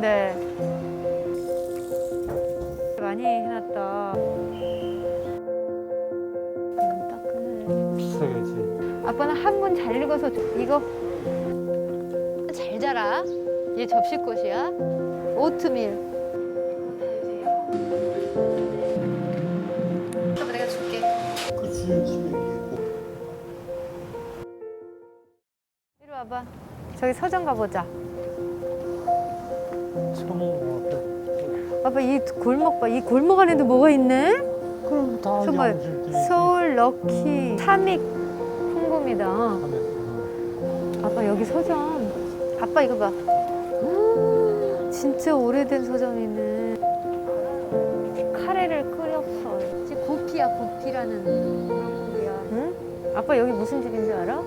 좋은데. 많이 해놨다. 따끈해. 비싸겠지. 아빠는 한문 잘 읽어서 이거 잘 자라. 얘 접시꽃이야. 오트밀. 아빠 내가 줄게. 그 주인 집에 있고. 이리 와봐. 저기 서점 가보자. 처먹은 것 같아. 아빠 이 골목 봐. 이 골목 안에도 뭐가 있네? 그럼 다 정말 양식들이 서울 럭키 삼익 풍금이다. 아빠 여기 서점. 아빠 이거 봐. 진짜 오래된 서점이네. 카레를 끓였어. 지금 고피야, 고피라는 그런 고기야. 응? 아빠 여기 무슨 집인 줄 알아?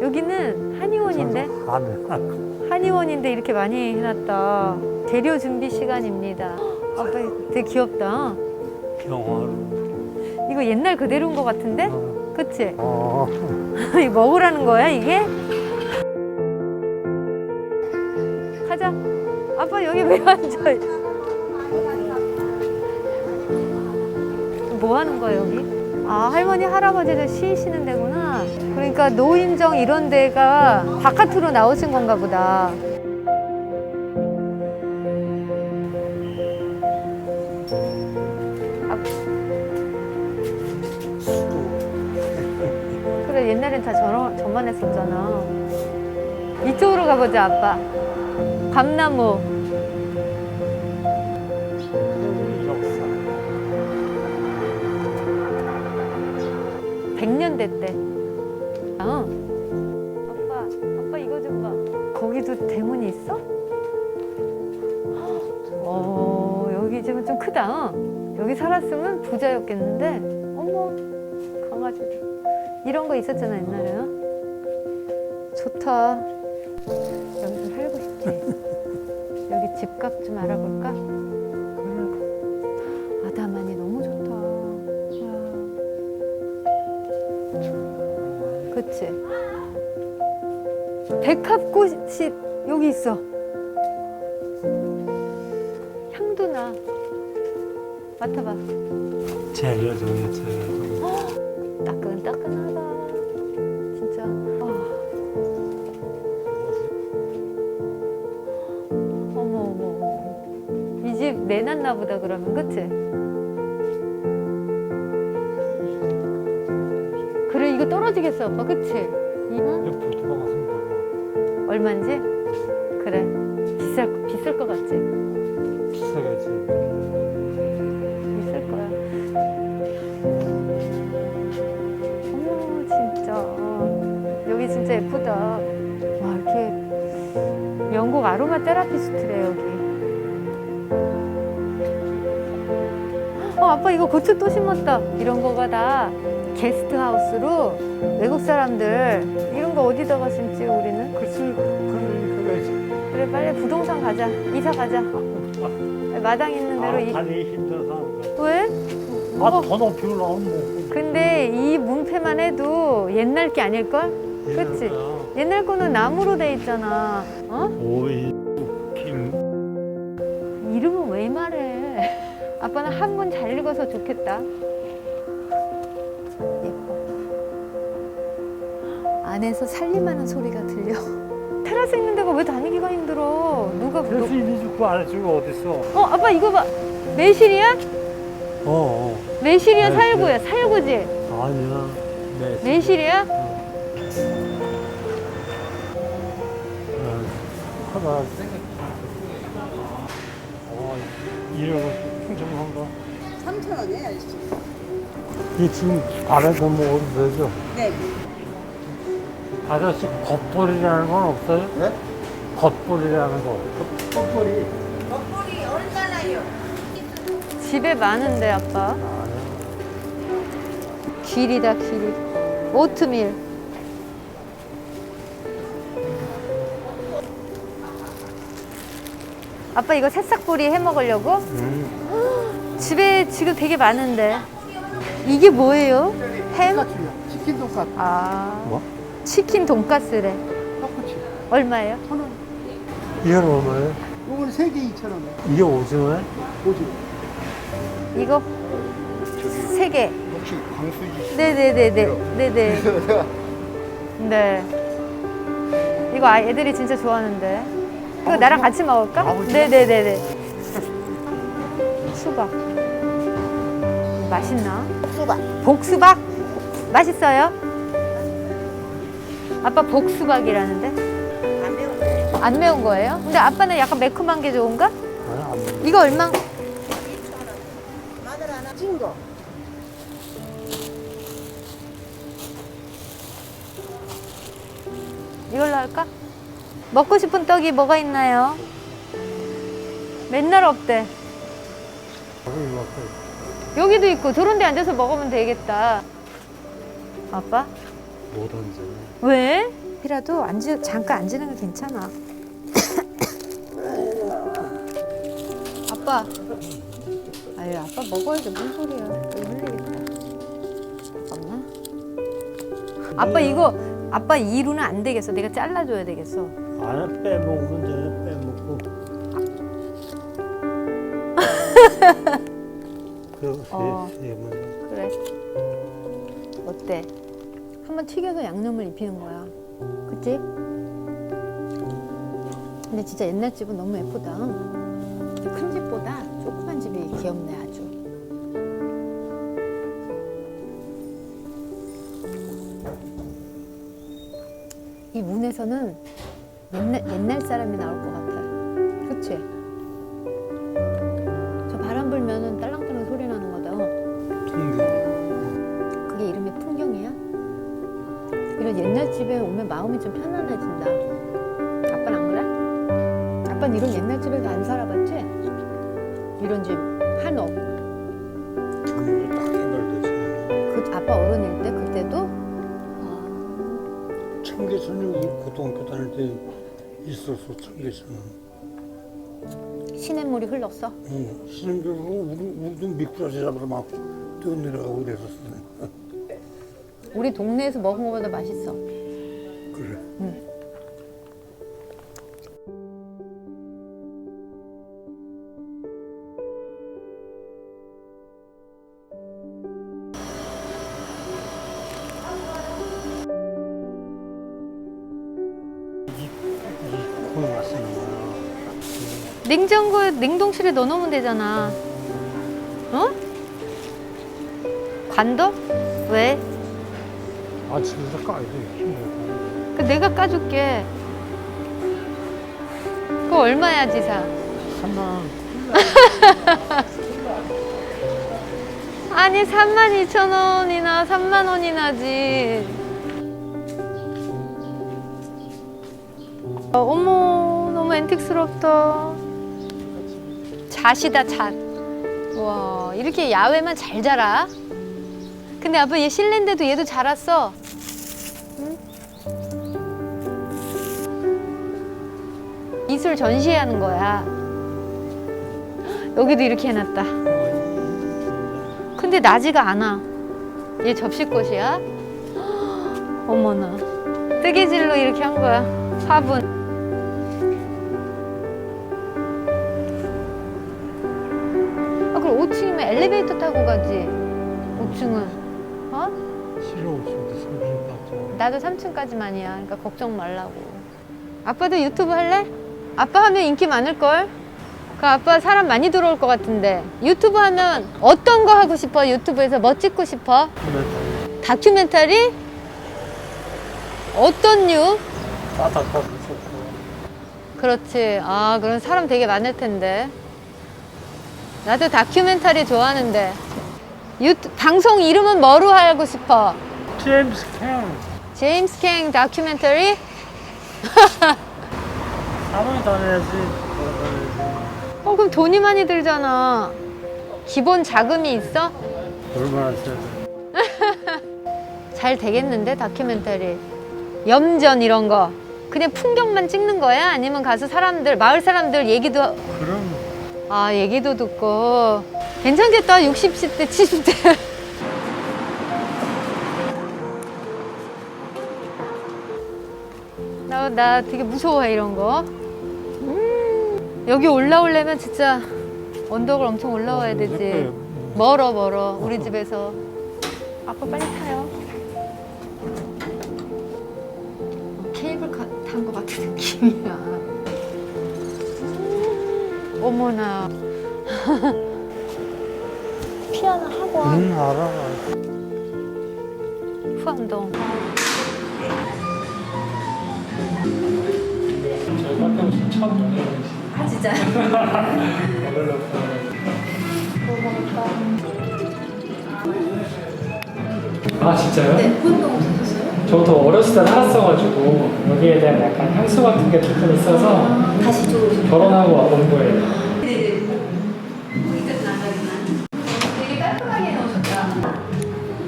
여기는 한의원인데. 한의원인데 이렇게 많이 해놨다. 재료 준비 시간입니다. 아빠 되게 귀엽다. 병화로. 이거 옛날 그대로인 것 같은데? 그치? 아. 이거 먹으라는 거야 이게? 가자. 아빠 여기 왜 앉아? 뭐 하는 거야 여기? 아 할머니 할아버지들 쉬시는 데구나. 그러니까 노인정 이런 데가 바깥으로 나오신 건가 보다. 그래 옛날엔 다 저만 했었잖아. 이쪽으로 가보자 아빠. 감나무. 역사. 100년대 때. 아빠 이거 좀 봐. 거기도 대문이 있어? 여기 집은 좀 크다. 여기 살았으면 부자였겠는데. 어머, 강아지들. 이런 거 있었잖아 옛날에. 좋다. 여기 좀 살고 싶지. 여기 집값 좀 알아볼까? 아담하니 너무 좋다. 와. 그치? 백합꽃이 여기 있어. 향도 나. 맡아봐. 재료종이야, 재료. 따끈따끈하다. 진짜. 어머. 이 집 내놨나 보다 그러면 그치? 그래 이거 떨어지겠어 아빠 그치? 이거 보통 같습니다. 얼마인지? 그래 비쌀 것 같지? 비싸겠지. 있을 거야. 어머 진짜 여기 진짜 예쁘다. 와 이렇게 영국 아로마 테라피스트래 여기. 아빠 이거 고추 또 심었다. 이런 거가 다 게스트하우스로 외국 사람들 이런 거 어디다가 심지 우리는? 글쎄, 그거지. 그래 빨리 부동산 가자. 이사 가자. 마당 있는 대로 다니 힘들어서 하는 거. 왜? 더 높이 올라오면 뭐. 근데 이 문패만 해도 옛날 게 아닐걸? 그치? 옛날 거는 나무로 돼 있잖아. 오이, 김. 이름은 왜 말해? 아빠는 한문 잘 읽어서 좋겠다. 예뻐. 안에서 살림하는 소리가 들려. 테라스 있는 데가 왜 다니기가 힘들어? 누가 그래서 이리 죽고 안 해주고 어딨어. 아빠 이거 봐. 매실이야? 매실이야, 매실. 살구야? 살구지? 아니야. 매실이야? 하나. 이런 거 풍성한 거. 3,000원이에요, 아저씨. 이 지금 아래서 먹어도 되죠? 네. 아저씨 겉볼이라는 건 없어요? 네? 겉볼이라는 거. 턱걸이 먹볼이 얼마나요? 집에 많은데 아빠. 길이다 길이. 오트밀. 아빠 이거 새싹보리 해 먹으려고? 집에 지금 되게 많은데. 이게 뭐예요? 햄? 치킨 돈가스 아. 뭐? 치킨 돈가스래. 떡꼬치 얼마예요? 1,000원 이건 얼마예요? 이건 3개 2,000원에. 이게 오징어야? 오징어. 이거 세 개. 혹시 광수지? 네네네네. 네네. 네. 이거 애들이 진짜 좋아하는데. 이거 나랑 같이 먹을까? 네네네네. 수박. 맛있나? 수박. 복수박? 맛있어요? 아빠 복수박이라는데? 안 매운데. 안 매운 거예요? 근데 아빠는 약간 매콤한 게 좋은가? 아니, 안 먹어. 이거 얼마? 2,000원. 마늘 하나 찐 거. 이걸로 할까? 먹고 싶은 떡이 뭐가 있나요? 맨날 없대. 여기도 있고 저런 데 앉아서 먹으면 되겠다. 아빠? 못 앉아. 왜? 이라도 잠깐 앉는 거 괜찮아. 아빠. 아유, 아빠 먹어야지. 무슨 소리야. 또 흘리겠다. 잠깐만. 아빠 이거, 아빠 이루는 안 되겠어. 내가 잘라줘야 되겠어. 아니, 빼먹으면 돼. 빼먹고. 어. 얘만. 그래. 어때? 한번 튀겨서 양념을 입히는 거야. 그치? 근데 진짜 옛날 집은 너무 예쁘다. 큰 집보다 조그만 집이 귀엽네, 아주. 이 문에서는 옛날 사람이 나올 것 같아. 그치? 저 바람 불면은 딸랑딸랑 소리 나는 거다. 풍경. 그게 이름이 풍경이야? 이런 옛날 집에 오면 마음이 좀 편안해진다. 아빠는 안 그래? 아빠는 이런 옛날 집에서 안 살아봤지? 이런 집 한옥. 그걸 딱 해결되지. 그 아빠 어른일 때 그때도 청계천이 우리 고등학교 다닐 때 있었어, 청계천은. 시냇물이 흘렀어. 신임교로 우리도 미꾸라지 잡으러 막 뛰어내려가고 그랬었어. 우리 동네에서 먹은 것보다 맛있어. 그래. 이 콩이 맛있는 거야. 냉장고에 냉동실에 넣어놓으면 되잖아. 어? 관둬? 왜? 아, 집에서 까야 돼. 힘들어. 그 내가 까줄게. 그거 얼마야, 지사? 3만 원. 아니 32,000원이나 3만 원이나지. 어머 너무 앤틱스럽다. 잣이다 잣. 와 이렇게 야외만 잘 자라. 근데 아빠 얘 실내인데도 얘도 자랐어. 응? 미술 전시하는 거야. 여기도 이렇게 해놨다. 근데 나지가 않아. 얘 접시꽃이야? 어머나. 뜨개질로 이렇게 한 거야. 화분. 아, 그럼 5층이면 엘리베이터 타고 가지. 5층은. 어? 싫어, 없어도 30만 나도 3층까지만이야. 그러니까 걱정 말라고. 아빠도 유튜브 할래? 아빠 하면 인기 많을걸? 그 아빠 사람 많이 들어올 것 같은데. 유튜브 하면 어떤 거 하고 싶어? 유튜브에서 뭐 찍고 싶어? 다큐멘터리? 어떤 류? 바닷가도 좋고. 그렇지. 아, 그런 사람 되게 많을 텐데. 나도 다큐멘터리 좋아하는데. 방송 이름은 뭐로 하고 싶어? 제임스 캠. 제임스 캥 다큐멘터리? 사람이 다녀야지. 그럼 돈이 많이 들잖아. 기본 자금이 있어? 얼마나 써야 돼? 잘 되겠는데 다큐멘터리. 염전 이런 거. 그냥 풍경만 찍는 거야? 아니면 가서 사람들, 마을 사람들 얘기도 그럼 아 얘기도 듣고 괜찮겠다. 60대 70대 나 되게 무서워해 이런 거. 응? 여기 올라오려면 진짜 언덕을 엄청 올라와야 되지. 멀어 우리 집에서. 아빠 빨리 타요. 케이블카 탄 것 같은 느낌이야. 어머나. 피아노 학원. 알아. 후암동. 저희 카페 첫 연애는 아 진짜? 아 진짜요? 네, 후암동 오셨어요? 저도 어렸을 때 살았어가지고 여기에 대한 약간 향수 같은 게 조금 있어서 다시 들어오셨어요? 결혼하고 와본 거예요. 네네. 거기까지 나가기만. 되게 깔끔하게 해놓으셨다.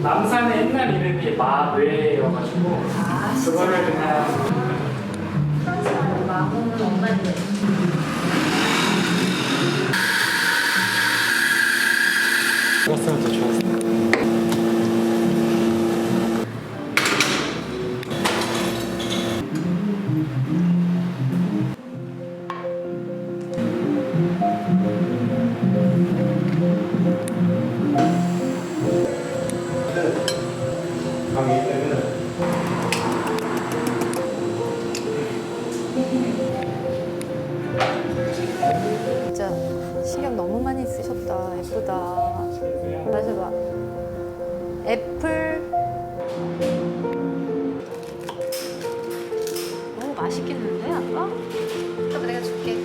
남산의 옛날 이름이 마뇌여가지고 그거를 그냥 프랑스말로 마음은 엄마인데. 먹었으면 더 좋았을 텐데. 진짜 신경 너무 많이 쓰셨다. 예쁘다. 마셔봐. 애플. 너무 맛있겠는데 아빠? 아빠 내가 줄게.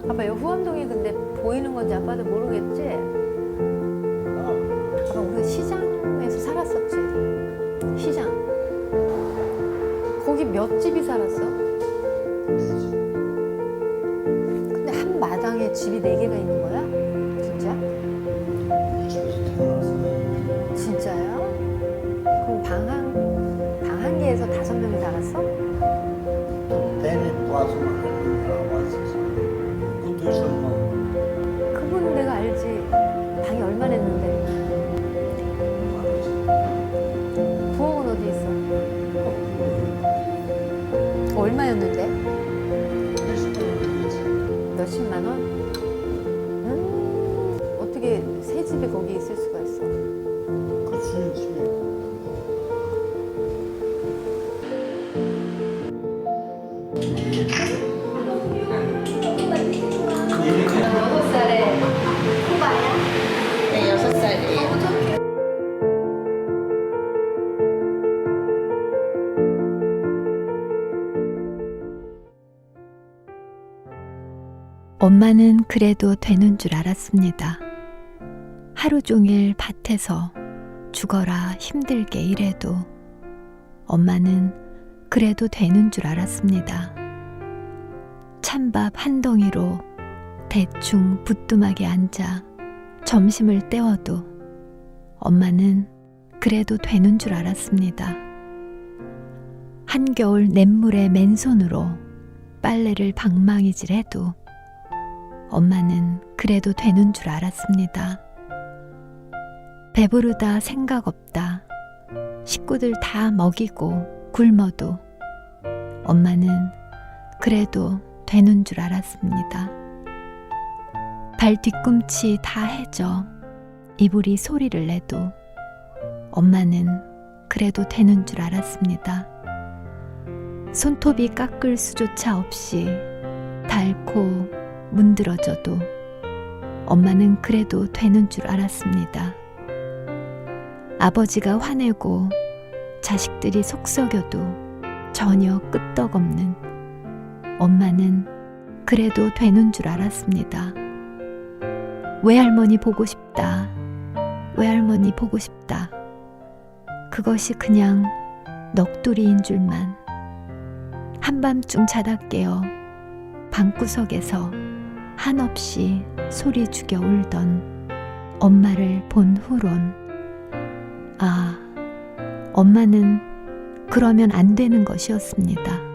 아빠 이 후암동이 근데 보이는 건지 아빠도 모르겠지? 아빠 우리 시장에서 살았었지? 시장. 거기 몇 집이 살았어? 근데 한 마당에 집이 4개가 있는 거야? 진짜? 진짜야? 그럼 방 한 개에서 5명이 살았어? 때는 와서만 왔었어. 그것도 있어 뭐. 그분은 내가 알지. 방이 얼마나 했는데? 부엌은 어디 있어? 얼마였는데? 몇십만 원? 어떻게 새 집이 거기 있을 수가 있어? 그치 집에. 네, 6살이에요. 엄마는 그래도 되는 줄 알았습니다. 하루 종일 밭에서 죽어라 힘들게 일해도 엄마는 그래도 되는 줄 알았습니다. 찬밥 한 덩이로 대충 부뚜막에 앉아 점심을 때워도 엄마는 그래도 되는 줄 알았습니다. 한겨울 냇물에 맨손으로 빨래를 방망이질해도 엄마는 그래도 되는 줄 알았습니다. 배부르다 생각 없다. 식구들 다 먹이고 굶어도 엄마는 그래도 되는 줄 알았습니다. 발 뒤꿈치 다 해져 이불이 소리를 내도 엄마는 그래도 되는 줄 알았습니다. 손톱이 깎을 수조차 없이 닳고 문드러져도 엄마는 그래도 되는 줄 알았습니다. 아버지가 화내고 자식들이 속썩여도 전혀 끄떡없는 엄마는 그래도 되는 줄 알았습니다. 외할머니 보고 싶다. 외할머니 보고 싶다. 그것이 그냥 넋두리인 줄만. 한밤중 자다 깨어 방구석에서 한없이 소리 죽여 울던 엄마를 본 후론 아, 엄마는 그러면 안 되는 것이었습니다.